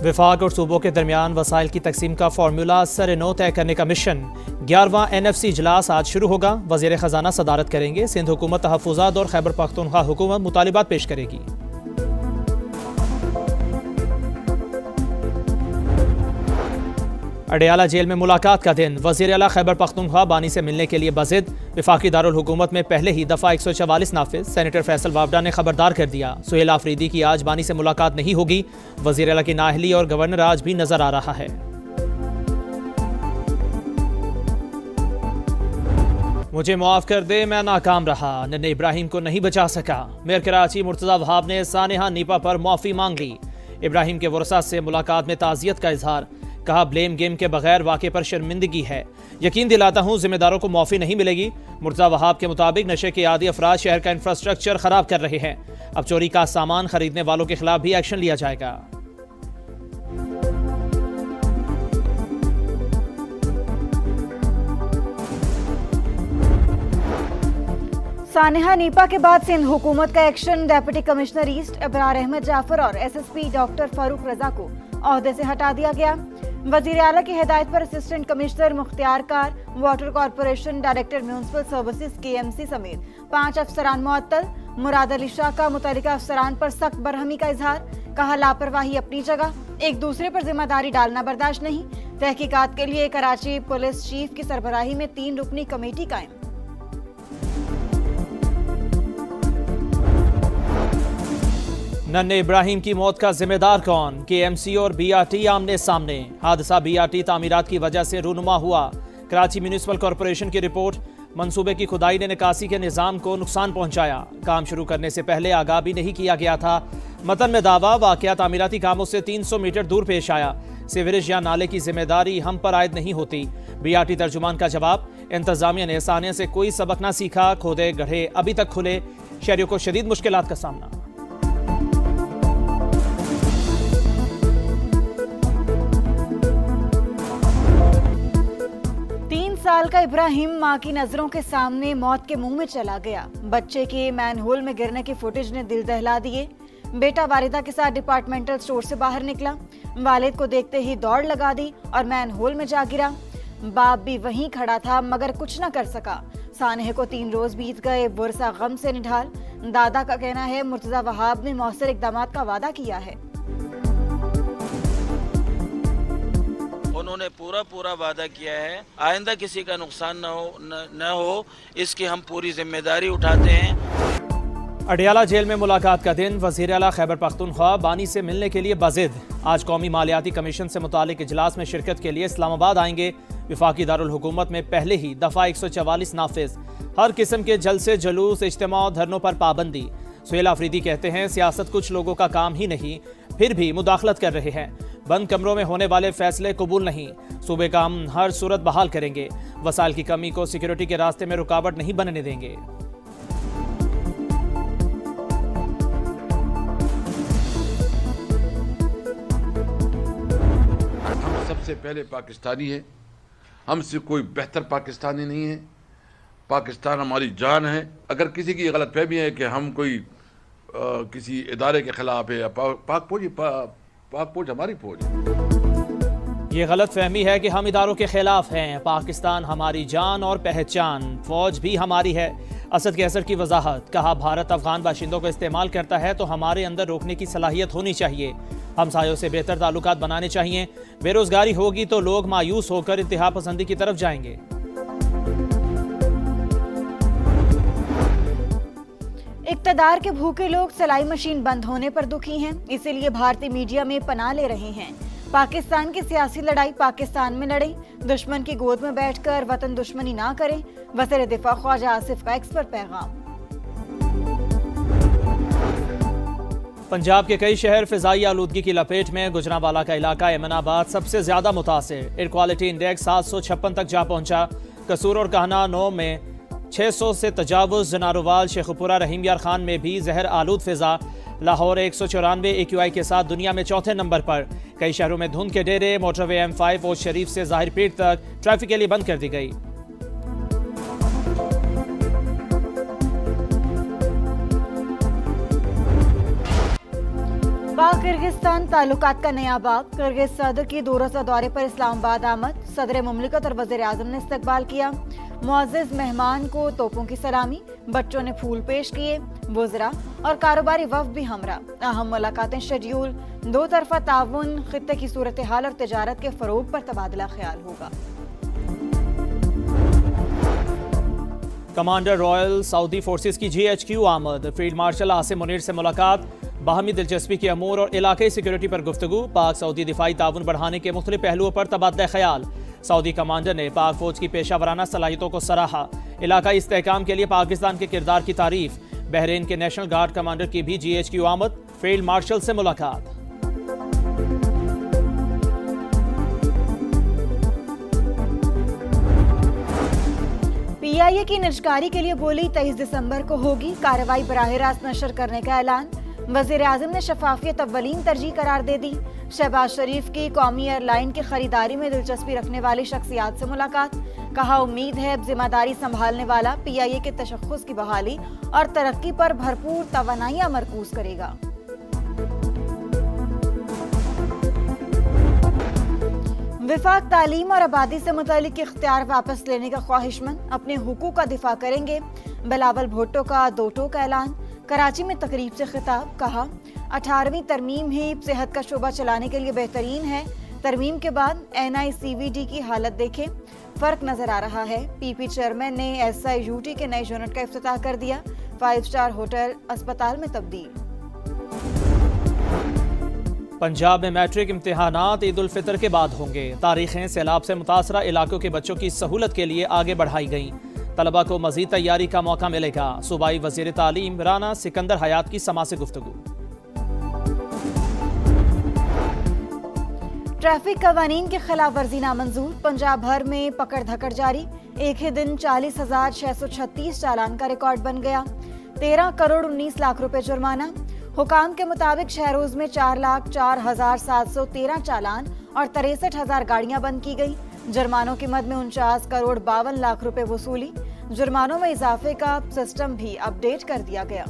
विफाक और सूबों के दरमियान वसाइल की तकसीम का फार्मूला सर नो तय करने का मिशन 11वां NFC इजलास आज शुरू होगा। वज़ीर ख़जाना सदारत करेंगे। सिंध हुकूमत तहफ़्फ़ुज़ात और खैबर पख्तूनख्वा हुकूमत मुतालिबात पेश करेगी। अडियाला जेल में मुलाकात का दिन। वज़ीर आला खैबर पख्तूनख्वा बानी से मिलने के लिए बज़िद। वफाकी दारुल हुकूमत में पहले ही दफ़ा 144 नाफिज। सेनेटर फैसल वावडा ने खबरदार कर दिया, सुहेल आफरीदी की आज बानी से मुलाकात नहीं होगी। वज़ीर आला की नाअहली और गवर्नर आज भी नजर आ रहा है। मुझे मुआफ़ कर दे, मैं नाकाम रहा, नन्हे इब्राहिम को नहीं बचा सका। मेयर कराची मुर्तज़ा वहाब ने सानेहा नीपा पर मुआफ़ी मांग ली। इब्राहिम के वरसा से मुलाकात में ताज़ियत का इजहार। कहा, ब्लेम गेम के बगैर वाक़े पर शर्मिंदगी है। यकीन दिलाता हूँ जिम्मेदारों को मुआफ़ी नहीं मिलेगी। मुर्तज़ा वहाब के मुताबिक नशे के आदी अफराद शहर का इंफ्रास्ट्रक्चर ख़राब कर रहे हैं। अब चोरी का सामान खरीदने वालों के खिलाफ भी एक्शन लिया जाएगा। सानेहा नीपा के बाद सिंध हुकूमत का action. Deputy commissioner east Abrar Ahmed Jafar और SSP डॉक्टर फारूक रजा को ओहदे से हटा दिया गया। वजीर आला की हिदायत पर असिस्टेंट कमिश्नर मुख्तियार कार, water corporation, director municipal services KMC समेत 5 अफसरान मुअत्तल। मुराद अली शाह का मुतल्लिका अफसरान पर सख्त बरहमी का इजहार। कहा, लापरवाही अपनी जगह, एक दूसरे पर जिम्मेदारी डालना बर्दाश्त नहीं। तहकीकात के लिए कराची पुलिस चीफ की सरबराही में 3 रुकनी कमेटी कायम। नन्हे इब्राहिम की मौत का जिम्मेदार कौन? KMC और BRT आमने सामने। हादसा BRT तामीरात की वजह से रूनुमा हुआ। कराची म्यूनिसिपल कॉरपोरेशन की रिपोर्ट, मंसूबे की खुदाई ने निकासी के निज़ाम को नुकसान पहुंचाया। काम शुरू करने से पहले आगाह भी नहीं किया गया था। मतन में दावा, वाकया तामीराती कामों से 300 मीटर दूर पेश आया। सीवरेज या नाले की जिम्मेदारी हम पर आयद नहीं होती। BRT तर्जुमान का जवाब, इंतजामिया ने सानिया से कोई सबक ना सीखा। खोदे गड्ढे अभी तक खुले, शहरियों को शदीद मुश्किलात का सामना। साल का इब्राहिम मां की नजरों के सामने मौत के मुंह में चला गया। बच्चे के मैनहोल में गिरने की फुटेज ने दिल दहला दिए। बेटा वालिदा के साथ डिपार्टमेंटल स्टोर से बाहर निकला, वालिद को देखते ही दौड़ लगा दी और मैनहोल में जा गिरा। बाप भी वहीं खड़ा था मगर कुछ न कर सका। सानेह को 3 रोज बीत गए, बुरसा गम से निढाल। दादा का कहना है मुर्तज़ा वहाब ने मौसर इक़दामात का वादा किया है। उन्होंने पूरा वादा किया है, आइंदा किसी का नुकसान न हो इसकी हम पूरी जिम्मेदारी उठाते हैं। अडियाला जेल में मुलाकात का दिन। वज़ीर आला खैबर पख्तूनख्वा बानी से मिलने के लिए बज़िद। आज कौमी मालियाती कमीशन से मुतालिक इजलास में शिरकत के लिए इस्लामाबाद आएंगे। वफाकी दारुल हुकूमत में पहले ही दफ़ा 144 नाफिज। हर किस्म के जलसे, जुलूस, इज्तिमा, धरनों पर पाबंदी। सुहेल आफरीदी कहते हैं, सियासत कुछ लोगों का काम ही नहीं, फिर भी मुदाखलत कर रहे हैं। बंद कमरों में होने वाले फैसले कबूल नहीं। सूबे का हम हर सूरत बहाल करेंगे। वसाइल की कमी को सिक्योरिटी के रास्ते में रुकावट नहीं बनने देंगे। हम सबसे पहले पाकिस्तानी है, हमसे कोई बेहतर पाकिस्तानी नहीं है। पाकिस्तान हमारी जान है। अगर किसी की गलतफहमी है कि हम कोई किसी इदारे के खिलाफ है, पाक फौज हमारी फौज है। ये गलत फहमी है कि हम इदारों के खिलाफ हैं। पाकिस्तान हमारी जान और पहचान, फौज भी हमारी है। असद कैसर की वजाहत। कहा, भारत अफगान बाशिंदों को इस्तेमाल करता है तो हमारे अंदर रोकने की सलाहियत होनी चाहिए। हमसायों से बेहतर ताल्लुकात बनाने चाहिए। बेरोजगारी होगी तो लोग मायूस होकर इंतहा पसंदी की तरफ जाएंगे। इक़्तिदार के भूखे लोग सिलाई मशीन बंद होने पर दुखी हैं, इसीलिए भारतीय मीडिया में पनाह ले रहे हैं। पाकिस्तान की सियासी लड़ाई पाकिस्तान में लड़े, दुश्मन की गोद में बैठकर वतन दुश्मनी ना करें। वज़ीर दिफा ख्वाजा आसिफ का एक्स पर पैगाम। पंजाब के कई शहर फिजाई आलूदगी की लपेट में। गुजरांवाला का इलाका एमनाबाद सबसे ज्यादा मुतासिर। एयर क्वालिटी इंडेक्स 756 तक जा पहुंचा। कसूर और कहना 9 में 600 से तजावुज। जनारोवाल, शेखुपुरा, रहीम यार खान में भी जहर आलूद फिजा। लाहौर 194 AQI के साथ दुनिया में 4थे नंबर पर। कई शहरों में धुंध के डेरे। मोटरवे M5 और शरीफ से ज़ाहिर पीर तक ट्रैफिक के लिए बंद कर दी गई। पाक किर्गिस्तान ताल्लुकात का नया बाब। किर्गिज सदर की 2 रोज़ा दौरे पर इस्लामाबाद आमद। सदर मुमलिकत और वज़ीर आज़म ने इस्तकबाल किया। मुअज़्ज़िज़ मेहमान को तोपों की सलामी, बच्चों ने फूल पेश किए। वज़रा और कारोबारी वफ़द भी हमरा। अहम मुलाकातें शेड्यूल। 2 तरफ़ा ताउन, खित्ते की सूरत हाल और तिजारत के फ़रोग पर तबादला ख्याल होगा। कमांडर रॉयल सऊदी फोर्सेस की GHQ आमद। फील्ड मार्शल आसिम मुनीर से मुलाकात। बाहमी दिलचस्पी के अमूर और इलाके सिक्योरिटी पर गुफ्तगू। पाक सऊदी दिफाई ताउन बढ़ाने के मुख्तलिफ पहलुओं पर तबादला ख्याल। सऊदी कमांडर ने पाक फौज की पेशा वराना सलाहियतों को सराहा। इलाकाई इस्तेहकाम के लिए पाकिस्तान के किरदार की तारीफ। बहरीन के नेशनल गार्ड कमांडर की भी GHQ आमद। फील्ड मार्शल से मुलाकात। PIA की निजकारी के लिए बोली 23 दिसंबर को होगी कार्रवाई। बराह रास्त नशर करने का ऐलान। वज़ीर आज़म ने शफाफियत अव्वलीन तरजीह करार दे दी। शहबाज शरीफ की कौमी एयरलाइन की खरीदारी में दिलचस्पी रखने वाली शख्सियात से मुलाकात। कहा उम्मीद है जिम्मेदारी संभालने वाला PIA के तशख्खुस की बहाली और तरक्की पर भरपूर तवानाइयां मरकूज करेगा। विफाक तालीम और आबादी से मुतालिक इख्तियार वापस लेने का ख्वाहिशमंद, अपने हुकूक का दिफा करेंगे। बिलावल भुट्टो का 2 टोक ऐलान। कराची में तकरीब से खिताब। कहा 18वीं तरमीम ही सेहत का शोबा चलाने के लिए बेहतरीन है। तरमीम के बाद NICVD की हालत देखें, फर्क नजर आ रहा है। PP चेयरमैन ने SIUT के नए यूनिट का इफ्तिताह कर दिया। 5 स्टार होटल अस्पताल में तब्दील। पंजाब में मैट्रिक इम्तिहानात ईद उल फितर के बाद होंगे। तारीखें सैलाब से मुतासरा इलाकों के बच्चों की सहूलत के लिए आगे बढ़ाई गईं। तलबा को मजीद तैयारी का मौका मिलेगा। सूबाई वजीर तालीम राना सिकंदर हयात की समा से गुफ्तगू। ट्रैफिक कवानीन की खिलाफ वर्जी नामंजूर। पंजाब भर में पकड़ धकड़ जारी। एक ही दिन 40,636 चालान का रिकॉर्ड बन गया। 13 करोड़ 19 लाख रुपए जुर्माना। हुकाम के मुताबिक शहरोज में 4,04,713 चालान और 63,000 गाड़ियां बंद की गई। जुर्मानों की मद में 49 करोड़ 52 लाख रुपए वसूली। जुर्मानों में इजाफे का सिस्टम भी अपडेट कर दिया गया।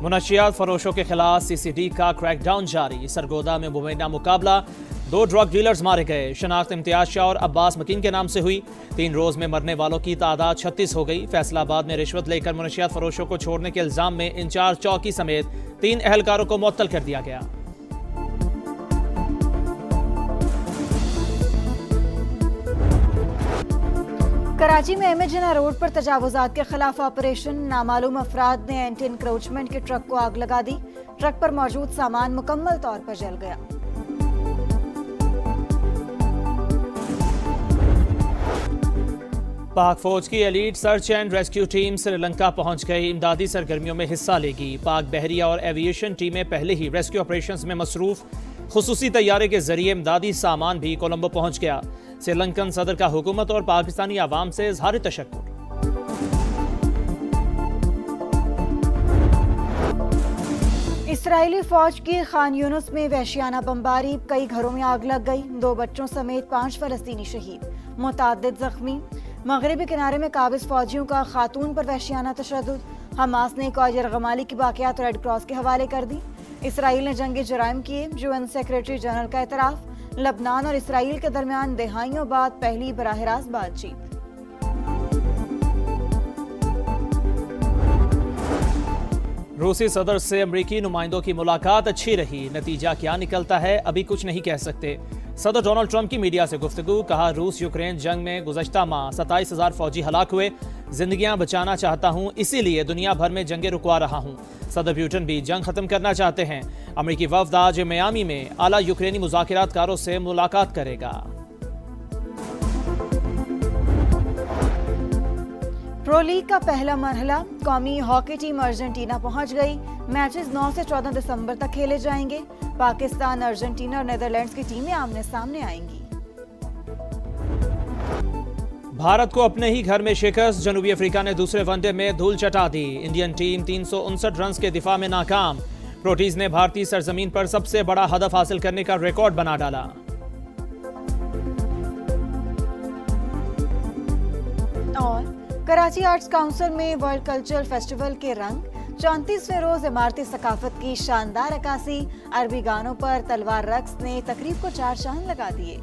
मुनशियात फरोशों के खिलाफ CCD का क्रैकडाउन जारी। सरगोदा में मुबैना मुकाबला। 2 ड्रग डीलर्स मारे गए। शनाख्त इम्तियाज शाह और अब्बास मकीन के नाम से हुई। 3 रोज में मरने वालों की तादाद 36 हो गई। फैसलाबाद में रिश्वत लेकर मुनशियात फरोशों को छोड़ने के इल्जाम में इंचार्ज चौकी समेत 3 अहलकारों को मुअत्तल कर दिया गया। कराची में एम ए जिन्ना रोड पर तजावुजात के खिलाफ ऑपरेशन। नामालूम अफराद ने एंटी इंक्रोचमेंट के ट्रक को आग लगा दी। ट्रक पर मौजूद सामान मुकम्मल तौर पर जल गया। पाक फौज की elite search and rescue team Sri Lanka पहुंच गई। इमदादी सरगर्मियों में हिस्सा लेगी। पाक बहरिया और एविएशन टीमें पहले ही रेस्क्यू ऑपरेशंस में मसरूफ। खुसूसी तैयारे के जरिए इमदादी सामान भी कोलंबो पहुंच गया। श्रीलंकन सदर का हुकूमत और पाकिस्तानी आवाम से इजहार तशक्कुर। इसराइली फौज की खान यूनुस में वहशियाना बमबारी। कई घरों में आग लग गई। 2 बच्चों समेत 5 फलस्तीनी शहीद, मुताद्दिद जख्मी। मगरबी किनारे में काबिज फौजियों का खातून पर वहशियाना तशद्दुद। हमास ने कौज यरगमाली की वाक़यात रेड क्रॉस के हवाले कर दी। इसराइल ने जंगी जराइम किए। UN सेक्रेटरी जनरल का एतराफ़। लबनान और इसराइल के दरमियान दहाइयों बाद पहली बराह रास्त बातचीत। रूसी सदर से अमरीकी नुमाइंदों की मुलाकात अच्छी रही। नतीजा क्या निकलता है अभी कुछ नहीं कह सकते। सदर डोनाल्ड ट्रंप की मीडिया से गुफ्तगू। कहा रूस यूक्रेन जंग में गुज़श्ता माह 27,000 फौजी हलाक हुए। जिंदगियां बचाना चाहता हूं, इसीलिए दुनिया भर में जंगें रुकवा रहा हूं। सदर ब्यूटन भी जंग खत्म करना चाहते हैं। अमरीकी वफ़द आज मियामी में आला यूक्रेनी मुज़ाकिरातकारों से मुलाकात करेगा। प्रो लीग का पहला मरहला। कौमी हॉकी टीम अर्जेंटीना पहुंच गई। मैचेस 9 से 14 दिसंबर तक खेले जाएंगे। पाकिस्तान, अर्जेंटीना और नीदरलैंड्स की टीमें आमने सामने आएंगी। भारत को अपने ही घर में शिकस्त। जनूबी अफ्रीका ने दूसरे वनडे में धूल चटा दी। इंडियन टीम 359 रन के दिफा में नाकाम। प्रोटीज ने भारतीय सरजमीन पर सबसे बड़ा हदफ हासिल करने का रिकॉर्ड बना डाला। और कराची आर्ट्स काउंसिल में वर्ल्ड कल्चरल फेस्टिवल के रंग। 34वें रोज इमारती सकाफत की शानदार अक्कासी, अरबी गानों पर तलवार रक्स ने तकरीब को चार चांद लगा दिए।